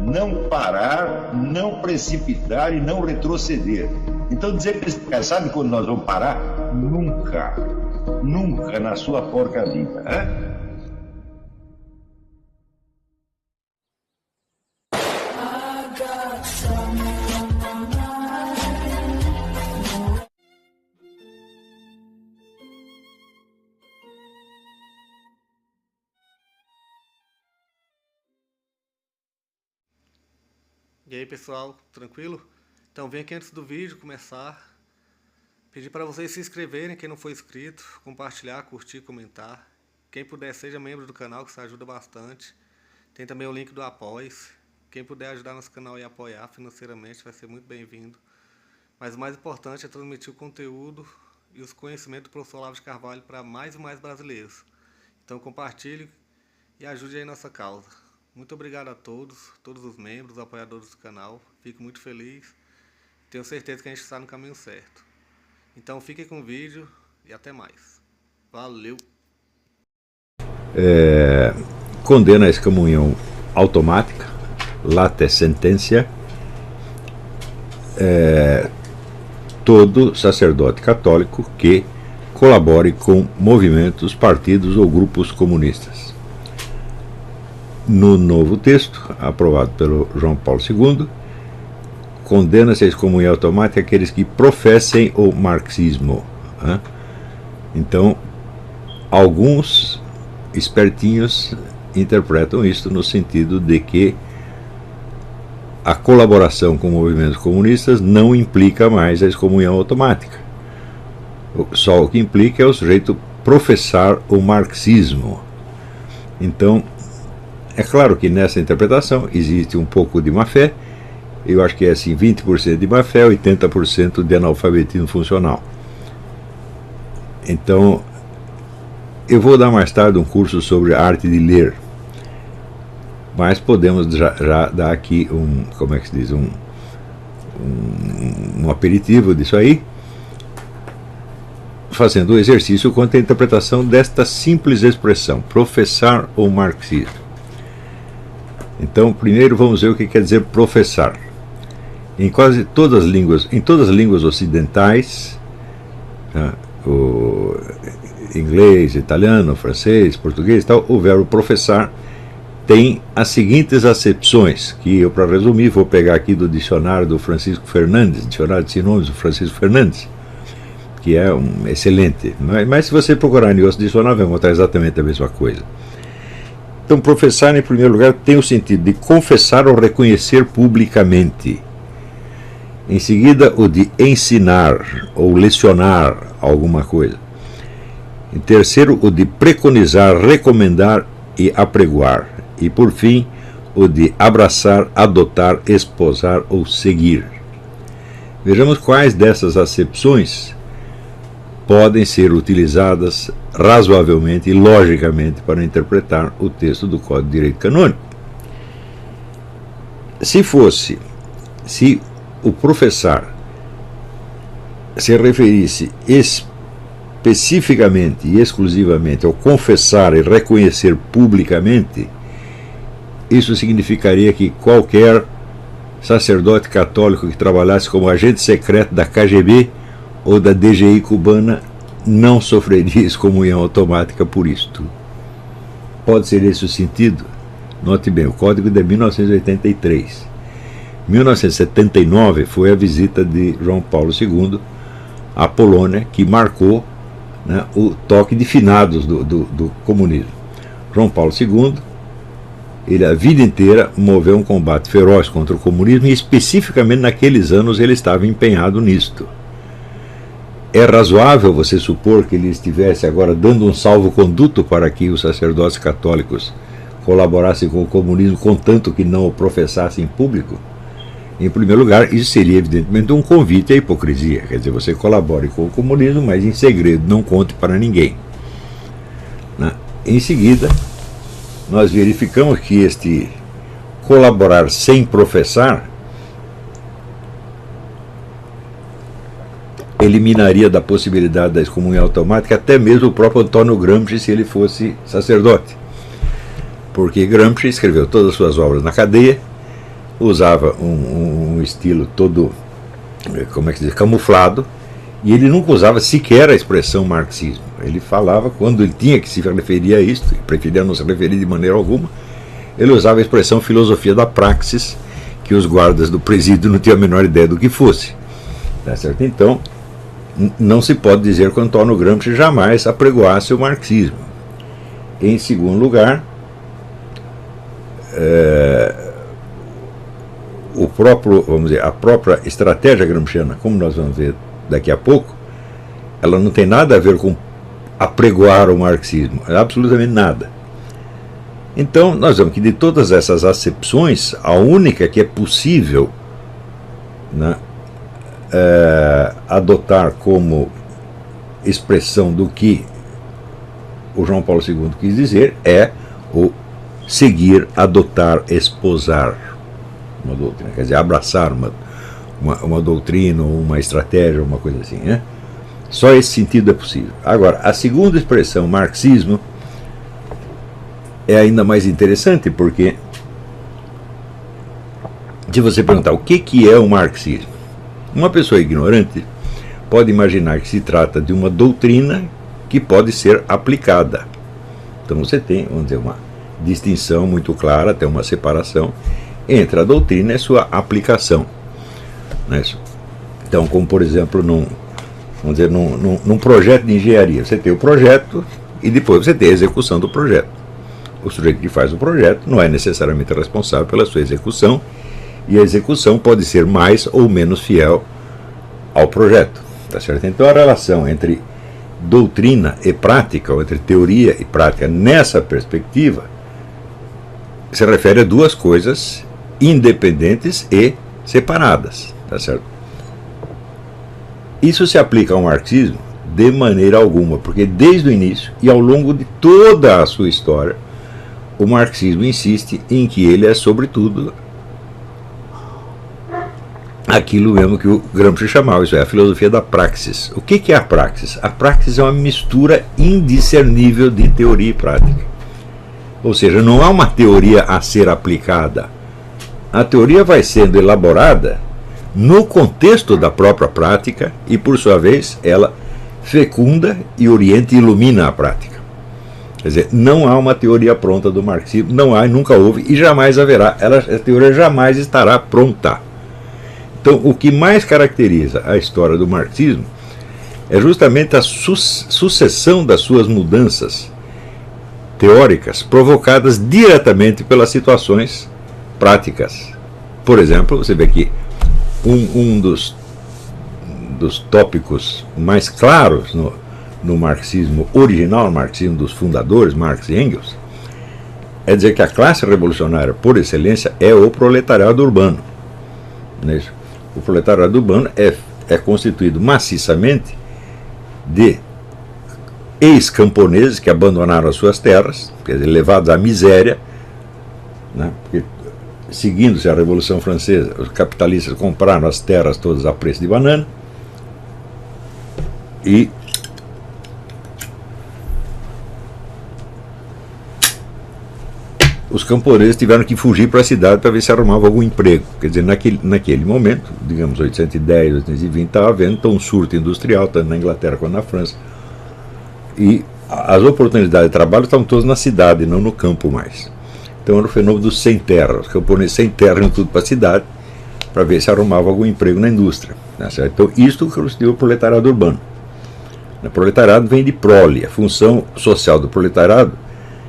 não parar, não precipitar e não retroceder. Então dizer para esse cara, sabe quando nós vamos parar? Nunca. Nunca na sua porca vida, né? E aí pessoal, tranquilo? Então vem aqui antes do vídeo começar, pedir para vocês se inscreverem, quem não for inscrito, compartilhar, curtir, comentar. Quem puder seja membro do canal, que isso ajuda bastante. Tem também o link do Apoia-se. Quem puder ajudar nosso canal e apoiar financeiramente vai ser muito bem-vindo. Mas o mais importante é transmitir o conteúdo e os conhecimentos do professor Olavo de Carvalho para mais e mais brasileiros. Então compartilhe e ajude aí nossa causa. Muito obrigado a todos os membros, apoiadores do canal. Fico muito feliz. Tenho certeza que a gente está no caminho certo. Então fiquem com o vídeo e até mais. Valeu! Condena a excomunhão automática, late sententia, todo sacerdote católico que colabore com movimentos, partidos ou grupos comunistas. No novo texto, aprovado pelo João Paulo II, condena-se a excomunhão automática aqueles que professem o marxismo. Né? Então, alguns espertinhos interpretam isso no sentido de que a colaboração com movimentos comunistas não implica mais a excomunhão automática. Só o que implica é o sujeito professar o marxismo. Então, é claro que nessa interpretação existe um pouco de má-fé. Eu acho que é assim, 20% de má-fé, 80% de analfabetismo funcional. Então, eu vou dar mais tarde um curso sobre a arte de ler. Mas podemos já dar aqui como é que se diz, um aperitivo disso aí, fazendo o exercício quanto à interpretação desta simples expressão, professar o marxismo. Então, primeiro vamos ver o que quer dizer professar. Em quase todas as línguas ocidentais, o inglês, italiano, francês, português e tal, o verbo professar tem as seguintes acepções, que eu, para resumir, vou pegar aqui do dicionário do Francisco Fernandes, dicionário de sinônimos do Francisco Fernandes, que é excelente. Mas se você procurar em outros dicionários, vai encontrar exatamente a mesma coisa. Então, professar, em primeiro lugar, tem o sentido de confessar ou reconhecer publicamente. Em seguida, o de ensinar ou lecionar alguma coisa. Em terceiro, o de preconizar, recomendar e apregoar. E, por fim, o de abraçar, adotar, esposar ou seguir. Vejamos quais dessas acepções podem ser utilizadas razoavelmente e logicamente para interpretar o texto do Código de Direito Canônico. Se o professar se referisse especificamente e exclusivamente ao confessar e reconhecer publicamente, isso significaria que qualquer sacerdote católico que trabalhasse como agente secreto da KGB ou da DGI cubana não sofreria excomunhão automática por isto. Pode ser esse o sentido? Note bem, o Código de 1983. 1979 foi a visita de João Paulo II à Polônia, que marcou, né, o toque de finados do comunismo. João Paulo II, ele a vida inteira moveu um combate feroz contra o comunismo e especificamente naqueles anos ele estava empenhado nisto. É razoável você supor que ele estivesse agora dando um salvo-conduto para que os sacerdotes católicos colaborassem com o comunismo, contanto que não o professassem em público? Em primeiro lugar, isso seria evidentemente um convite à hipocrisia. Quer dizer, você colabore com o comunismo, mas em segredo, não conte para ninguém. Em seguida, nós verificamos que este colaborar sem professar eliminaria da possibilidade da excomunhão automática até mesmo o próprio Antônio Gramsci, se ele fosse sacerdote. Porque Gramsci escreveu todas as suas obras na cadeia usava um estilo todo, como é que se diz, camuflado, e ele nunca usava sequer a expressão marxismo. Ele falava, quando ele tinha que se referir a isto, e preferia não se referir de maneira alguma, ele usava a expressão filosofia da praxis, que os guardas do presídio não tinham a menor ideia do que fosse. Tá certo? Então, não se pode dizer que Antônio Gramsci jamais apregoasse o marxismo. Em segundo lugar, a própria estratégia gramsciana, como nós vamos ver daqui a pouco, ela não tem nada a ver com apregoar o marxismo, absolutamente nada. Então, nós vemos que de todas essas acepções, a única que é possível, né, adotar como expressão do que o João Paulo II quis dizer é o seguir, adotar, esposar uma doutrina, quer dizer, abraçar uma doutrina, ou uma estratégia, uma coisa assim, né? Só esse sentido é possível. Agora, a segunda expressão, marxismo, é ainda mais interessante, porque se você perguntar o que é o marxismo, uma pessoa ignorante pode imaginar que se trata de uma doutrina que pode ser aplicada. Então você tem, vamos dizer, uma distinção muito clara, até uma separação entre a doutrina e sua aplicação. Então, como por exemplo, num projeto de engenharia, você tem o projeto e depois você tem a execução do projeto. O sujeito que faz o projeto não é necessariamente responsável pela sua execução, e a execução pode ser mais ou menos fiel ao projeto. Tá certo? Então a relação entre doutrina e prática, ou entre teoria e prática, nessa perspectiva, se refere a duas coisas independentes e separadas. Tá certo? Isso se aplica ao marxismo de maneira alguma, porque desde o início e ao longo de toda a sua história, o marxismo insiste em que ele é, sobretudo, aquilo mesmo que o Gramsci chamava, isso é, a filosofia da praxis. O que é a praxis? A praxis é uma mistura indiscernível de teoria e prática. Ou seja, não há uma teoria a ser aplicada. A teoria vai sendo elaborada no contexto da própria prática e, por sua vez, ela fecunda e orienta e ilumina a prática. Quer dizer, não há uma teoria pronta do marxismo, não há e nunca houve e jamais haverá. A teoria jamais estará pronta. Então, o que mais caracteriza a história do marxismo é justamente a sucessão das suas mudanças teóricas provocadas diretamente pelas situações práticas. Por exemplo, você vê aqui um dos tópicos mais claros no marxismo original, no marxismo dos fundadores, Marx e Engels, é dizer que a classe revolucionária por excelência é o proletariado urbano. O proletariado urbano é constituído maciçamente de ex-camponeses que abandonaram as suas terras, quer dizer, levados à miséria, né? Porque, seguindo-se a Revolução Francesa, os capitalistas compraram as terras todas a preço de banana e os camponeses tiveram que fugir para a cidade para ver se arrumava algum emprego. Quer dizer, naquele momento, digamos 810, 820, estava havendo então, um surto industrial, tanto na Inglaterra quanto na França. E as oportunidades de trabalho estavam todas na cidade, não no campo mais. Então era o fenômeno dos sem terra. Os camponeses sem terra iam tudo para a cidade para ver se arrumava algum emprego na indústria. Né? Então isto constituiu o proletariado urbano. O proletariado vem de prole. A função social do proletariado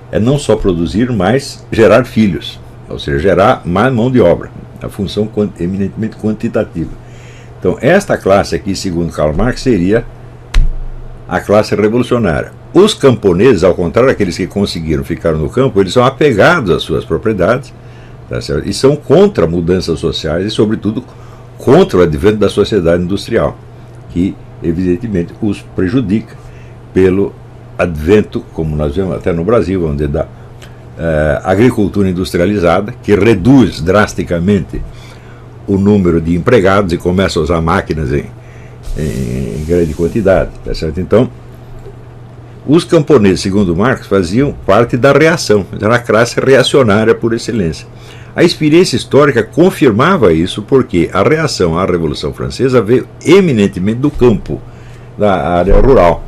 é não só produzir, mas gerar filhos, ou seja, gerar mais mão de obra, a função eminentemente quantitativa. Então, esta classe aqui, segundo Karl Marx, seria a classe revolucionária. Os camponeses, ao contrário daqueles que conseguiram ficar no campo, eles são apegados às suas propriedades, tá certo? E são contra mudanças sociais e, sobretudo, contra o advento da sociedade industrial, que, evidentemente, os prejudica pelo advento, como nós vemos até no Brasil, vamos dizer, da agricultura industrializada, que reduz drasticamente o número de empregados e começa a usar máquinas em grande quantidade. Tá certo? Então, os camponeses, segundo Marx, faziam parte da reação, era a classe reacionária por excelência. A experiência histórica confirmava isso, porque a reação à Revolução Francesa veio eminentemente do campo, da área rural,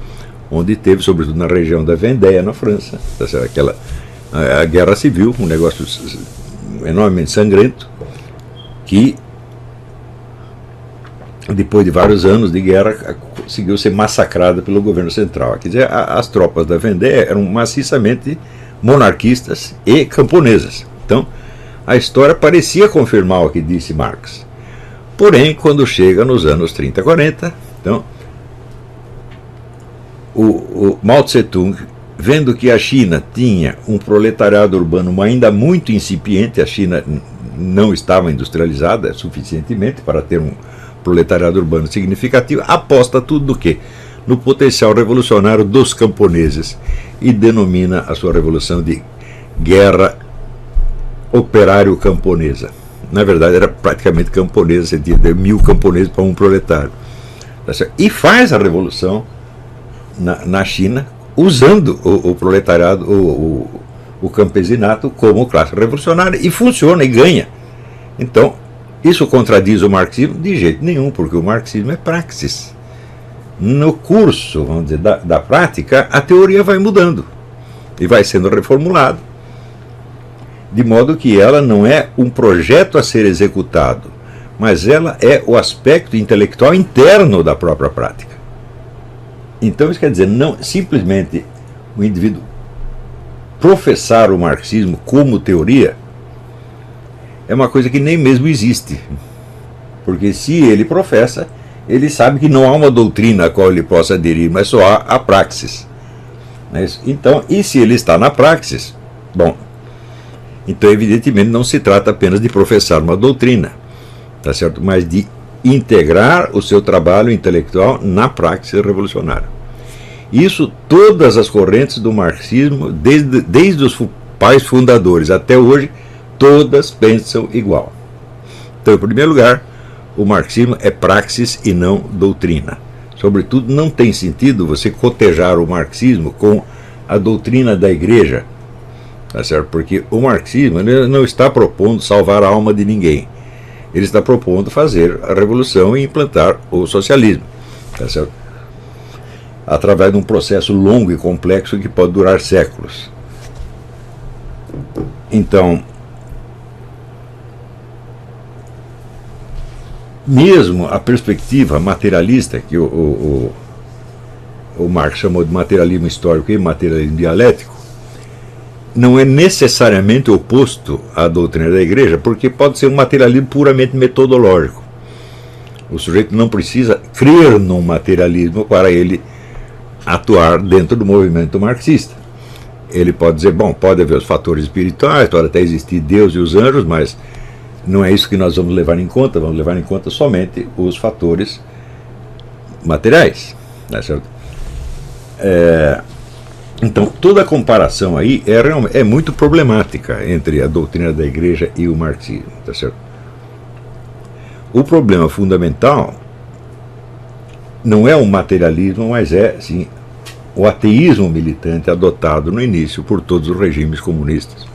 onde teve, sobretudo na região da Vendée, na França, a guerra civil, um negócio enormemente sangrento, que depois de vários anos de guerra conseguiu ser massacrada pelo governo central. Quer dizer, as tropas da Vendée eram maciçamente monarquistas e camponesas. Então, a história parecia confirmar o que disse Marx. Porém, quando chega nos anos 30, 40, então, o Mao Tse-tung, vendo que a China tinha um proletariado urbano ainda muito incipiente, a China não estava industrializada suficientemente para ter um proletariado urbano significativo, aposta tudo do quê? No potencial revolucionário dos camponeses e denomina a sua revolução de guerra operário-camponesa. Na verdade, era praticamente camponesa, você tinha 1.000 camponeses para um proletário. E faz a revolução na China, usando o proletariado, o campesinato como classe revolucionária, e funciona e ganha. Então, isso contradiz o marxismo? De jeito nenhum, porque o marxismo é praxis. No curso, vamos dizer, da prática, a teoria vai mudando e vai sendo reformulada, de modo que ela não é um projeto a ser executado, mas ela é o aspecto intelectual interno da própria prática. Então isso quer dizer, não simplesmente o indivíduo professar o marxismo como teoria é uma coisa que nem mesmo existe, porque se ele professa, ele sabe que não há uma doutrina a qual ele possa aderir, mas só há a praxis. Então, e se ele está na praxis, bom, então evidentemente não se trata apenas de professar uma doutrina, tá certo? Mas de integrar o seu trabalho intelectual na praxis revolucionária. Isso todas as correntes do marxismo, desde os pais fundadores até hoje, todas pensam igual. Então, em primeiro lugar, o marxismo é praxis e não doutrina. Sobretudo, não tem sentido você cotejar o marxismo com a doutrina da igreja, tá certo? Porque o marxismo não está propondo salvar a alma de ninguém. Ele está propondo fazer a revolução e implantar o socialismo, tá certo? Através de um processo longo e complexo que pode durar séculos. Então, mesmo a perspectiva materialista, que o Marx chamou de materialismo histórico e materialismo dialético, não é necessariamente oposto à doutrina da igreja, porque pode ser um materialismo puramente metodológico. O sujeito não precisa crer num materialismo para ele atuar dentro do movimento marxista. Ele pode dizer, bom, pode haver os fatores espirituais, pode até existir Deus e os anjos, mas não é isso que nós vamos levar em conta, vamos levar em conta somente os fatores materiais, não é certo? Então, toda a comparação aí é muito problemática entre a doutrina da igreja e o marxismo, tá certo? O problema fundamental não é o materialismo, mas é, sim, o ateísmo militante adotado no início por todos os regimes comunistas.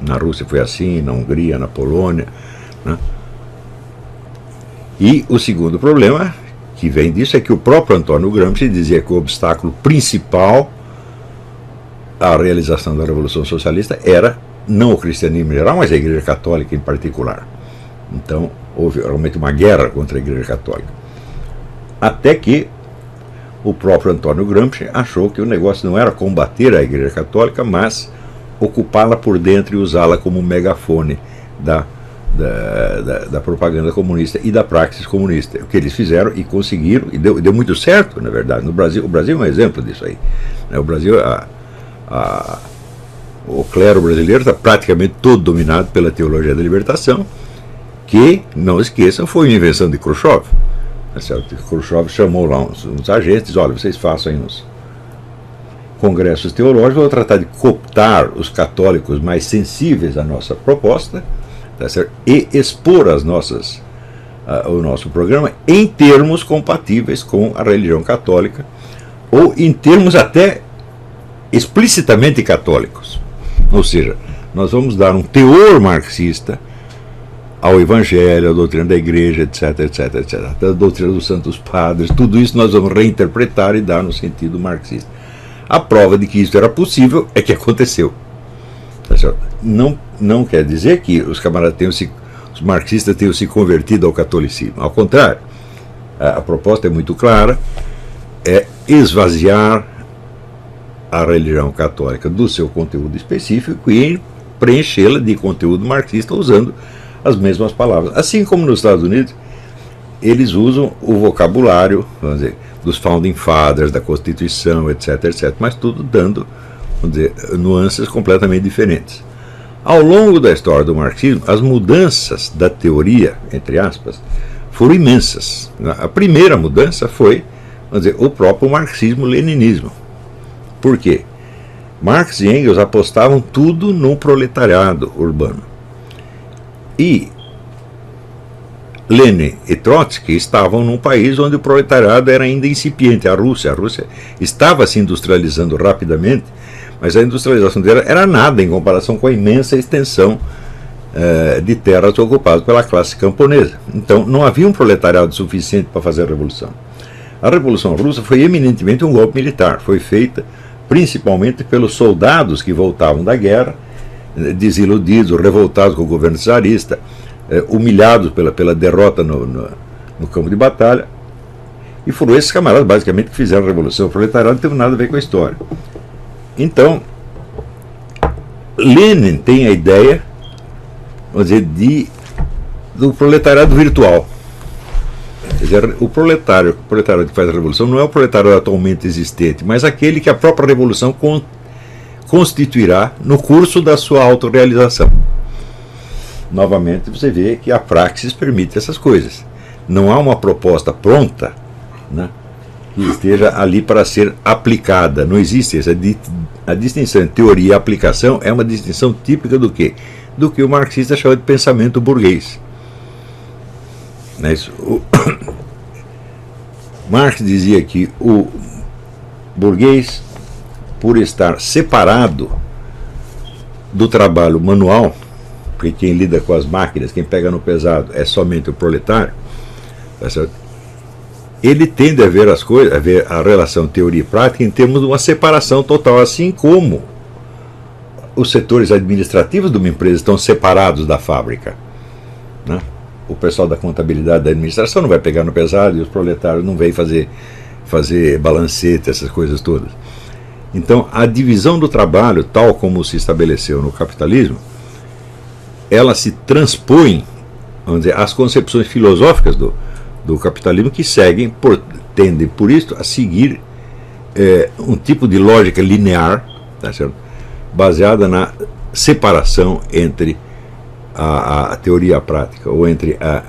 Na Rússia foi assim, na Hungria, na Polônia, né? E o segundo problema que vem disso é que o próprio Antônio Gramsci dizia que o obstáculo principal à realização da Revolução Socialista era não o cristianismo em geral, mas a Igreja Católica em particular. Então houve realmente uma guerra contra a Igreja Católica. Até que o próprio Antônio Gramsci achou que o negócio não era combater a Igreja Católica, mas ocupá-la por dentro e usá-la como megafone da propaganda comunista e da praxis comunista. O que eles fizeram e conseguiram, e deu muito certo, na verdade. No Brasil, o Brasil é um exemplo disso aí. O Brasil, o clero brasileiro está praticamente todo dominado pela teologia da libertação, que, não esqueçam, foi uma invenção de Khrushchev. Khrushchev chamou lá uns agentes, olha, vocês façam aí uns congressos teológicos, vou tratar de cooptar os católicos mais sensíveis à nossa proposta, tá certo? E expor o nosso programa em termos compatíveis com a religião católica, ou em termos até explicitamente católicos. Ou seja, nós vamos dar um teor marxista ao Evangelho, à doutrina da Igreja, etc, etc, etc. Até a doutrina dos Santos Padres, tudo isso nós vamos reinterpretar e dar no sentido marxista. A prova de que isso era possível é que aconteceu. Tá certo? Não quer dizer que os camaradas os marxistas tenham se convertido ao catolicismo. Ao contrário, a proposta é muito clara, é esvaziar a religião católica do seu conteúdo específico e preenchê-la de conteúdo marxista usando as mesmas palavras. Assim como nos Estados Unidos, eles usam o vocabulário, vamos dizer, dos Founding Fathers, da Constituição, etc, etc, mas tudo dando, vamos dizer, nuances completamente diferentes. Ao longo da história do marxismo, as mudanças da teoria, entre aspas, foram imensas. A primeira mudança foi, vamos dizer, o próprio marxismo-leninismo. Por quê? Marx e Engels apostavam tudo no proletariado urbano. E Lenin e Trotsky estavam num país onde o proletariado era ainda incipiente, a Rússia. A Rússia estava se industrializando rapidamente, mas a industrialização dela era nada em comparação com a imensa extensão de terras ocupadas pela classe camponesa. Então não havia um proletariado suficiente para fazer a revolução. A Revolução Russa foi eminentemente um golpe militar, foi feita principalmente pelos soldados que voltavam da guerra, desiludidos, revoltados com o governo czarista, humilhados pela derrota no campo de batalha, e foram esses camaradas basicamente que fizeram a revolução. O proletariado não teve nada a ver com a história. Então, Lenin tem a ideia, vamos dizer, do proletariado virtual. Quer dizer, o proletário que faz a revolução não é o proletário atualmente existente, mas aquele que a própria revolução constituirá no curso da sua autorrealização. Novamente você vê que a praxis permite essas coisas. Não há uma proposta pronta, né, que esteja ali para ser aplicada. Não existe essa a distinção entre teoria e aplicação é uma distinção típica do quê? Do que o marxista chama de pensamento burguês. Marx dizia que o burguês, por estar separado do trabalho manual, porque quem lida com as máquinas, quem pega no pesado é somente o proletário, tá certo? Ele tende a ver as coisas, a ver a relação teoria e prática em termos de uma separação total, assim como os setores administrativos de uma empresa estão separados da fábrica, né? O pessoal da contabilidade, da administração não vai pegar no pesado e os proletários não vêm fazer balancete, essas coisas todas. Então, a divisão do trabalho, tal como se estabeleceu no capitalismo, ela se transpõe, vamos dizer, às concepções filosóficas do capitalismo, que tendem por isso a seguir um tipo de lógica linear, tá certo? Baseada na separação entre a teoria e a prática, ou entre o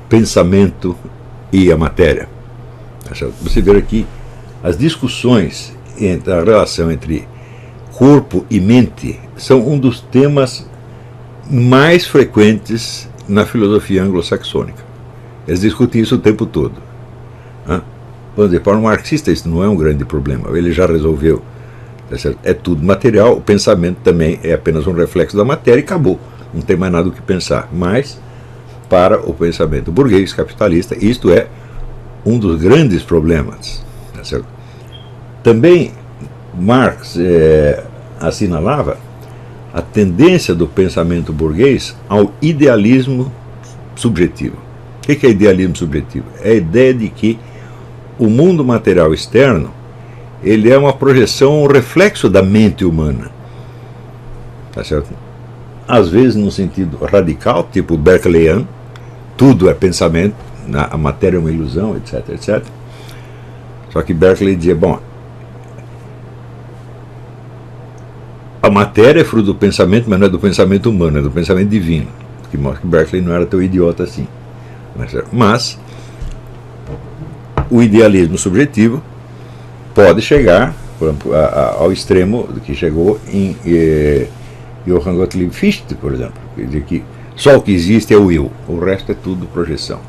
pensamento e a matéria. Tá certo? Você vê aqui as discussões entre a relação entre corpo e mente são um dos temas mais frequentes na filosofia anglo-saxônica. Eles discutem isso o tempo todo. Vamos dizer, para um marxista isso não é um grande problema, ele já resolveu. Tá certo? É tudo material, o pensamento também é apenas um reflexo da matéria e acabou. Não tem mais nada o que pensar. Mas, para o pensamento burguês capitalista, isto é um dos grandes problemas. Tá certo? Também Marx assinalava a tendência do pensamento burguês ao idealismo subjetivo. O que é idealismo subjetivo? É a ideia de que o mundo material externo ele é uma projeção, um reflexo da mente humana. Tá certo? Às vezes num sentido radical, tipo Berkeleyan, tudo é pensamento, a matéria é uma ilusão, etc, etc. Só que Berkeley dizia, bom, a matéria é fruto do pensamento, mas não é do pensamento humano, é do pensamento divino. Que mostra que Berkeley não era tão idiota assim. Mas o idealismo subjetivo pode chegar, por exemplo, ao extremo do que chegou em Johann Gottlieb Fichte, por exemplo, quer dizer que só o que existe é o eu, o resto é tudo projeção.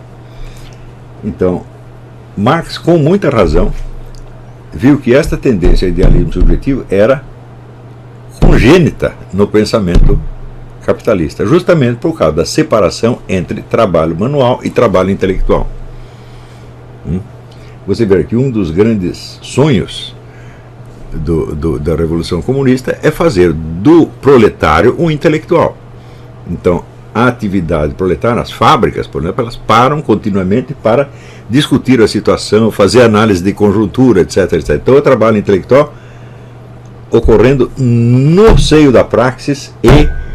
Então, Marx, com muita razão, viu que esta tendência ao idealismo subjetivo era congênita no pensamento capitalista, justamente por causa da separação entre trabalho manual e trabalho intelectual. Você vê que um dos grandes sonhos da Revolução Comunista é fazer do proletário um intelectual. Então, a atividade proletária, as fábricas, por exemplo, elas param continuamente para discutir a situação, fazer análise de conjuntura, etc, etc. Então, o trabalho intelectual ocorrendo no seio da praxis e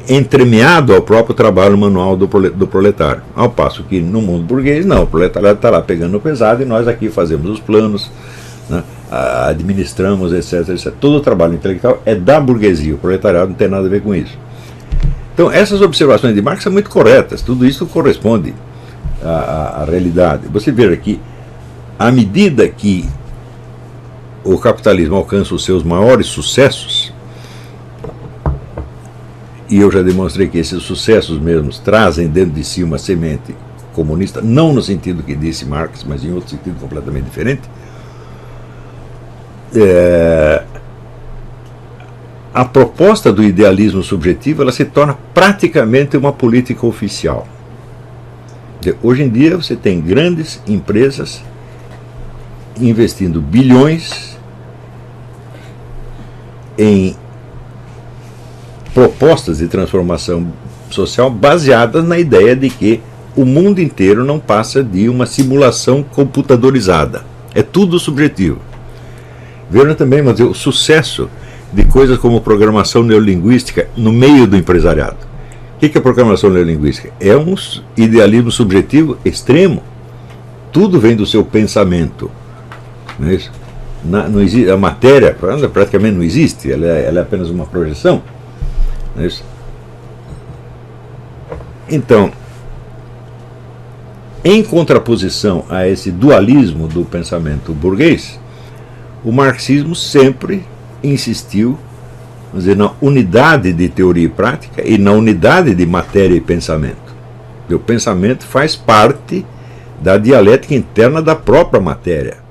entremeado ao próprio trabalho manual do proletário. Ao passo que no mundo burguês, não, o proletariado está lá pegando pesado e nós aqui fazemos os planos, né, administramos, etc, etc. Todo o trabalho intelectual é da burguesia, o proletariado não tem nada a ver com isso. Então, essas observações de Marx são muito corretas, tudo isso corresponde à realidade. Você vê aqui, à medida que o capitalismo alcança os seus maiores sucessos, e eu já demonstrei que esses sucessos mesmos trazem dentro de si uma semente comunista, não no sentido que disse Marx, mas em outro sentido completamente diferente, a proposta do idealismo subjetivo ela se torna praticamente uma política oficial. Hoje em dia você tem grandes empresas investindo bilhões em propostas de transformação social baseadas na ideia de que o mundo inteiro não passa de uma simulação computadorizada. É tudo subjetivo. Viram também, mas o sucesso de coisas como programação neurolinguística no meio do empresariado. O que é programação neurolinguística? É um idealismo subjetivo extremo. Tudo vem do seu pensamento. Não é isso? Não existe, a matéria praticamente não existe, ela é apenas uma projeção. Não é isso? Então, em contraposição a esse dualismo do pensamento burguês, o marxismo sempre insistiu, vamos dizer, na unidade de teoria e prática e na unidade de matéria e pensamento. O pensamento faz parte da dialética interna da própria matéria.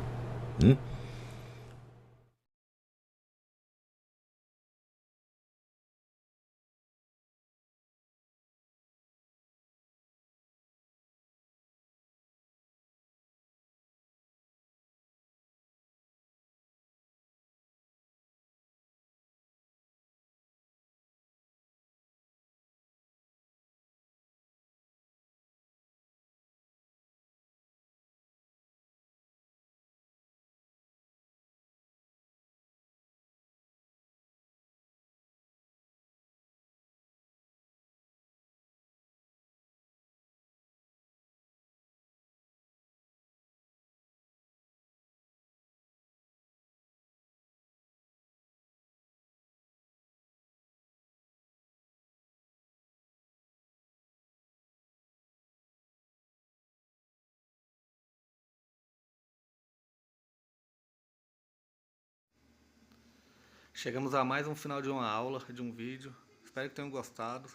Chegamos a mais um final de uma aula, de um vídeo. Espero que tenham gostado.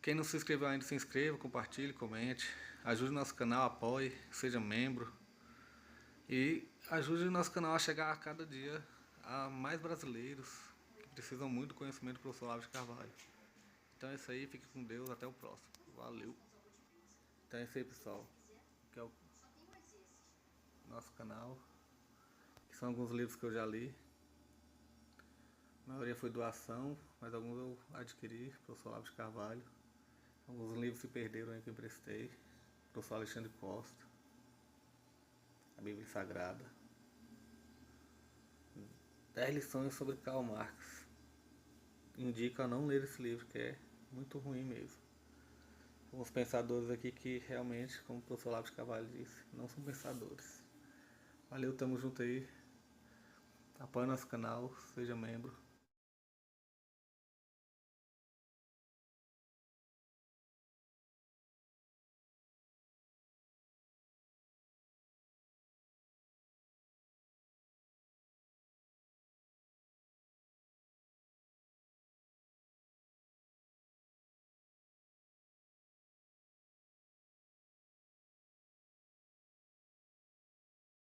Quem não se inscreveu ainda, se inscreva, compartilhe, comente. Ajude o nosso canal, apoie, seja membro. E ajude o nosso canal a chegar a cada dia a mais brasileiros que precisam muito do conhecimento do professor Olavo de Carvalho. Então é isso aí, fique com Deus, até o próximo. Valeu! Então é isso aí, pessoal. Aqui é o nosso canal. Aqui são alguns livros que eu já li. A maioria foi doação, mas alguns eu adquiri, professor Olavo de Carvalho. Alguns livros se perderam aí que eu emprestei. Professor Alexandre Costa. A Bíblia Sagrada. 10 lições sobre Karl Marx. Indico a não ler esse livro, que é muito ruim mesmo. Alguns pensadores aqui que realmente, como o professor Olavo de Carvalho disse, não são pensadores. Valeu, tamo junto aí. Apoie nosso canal, seja membro.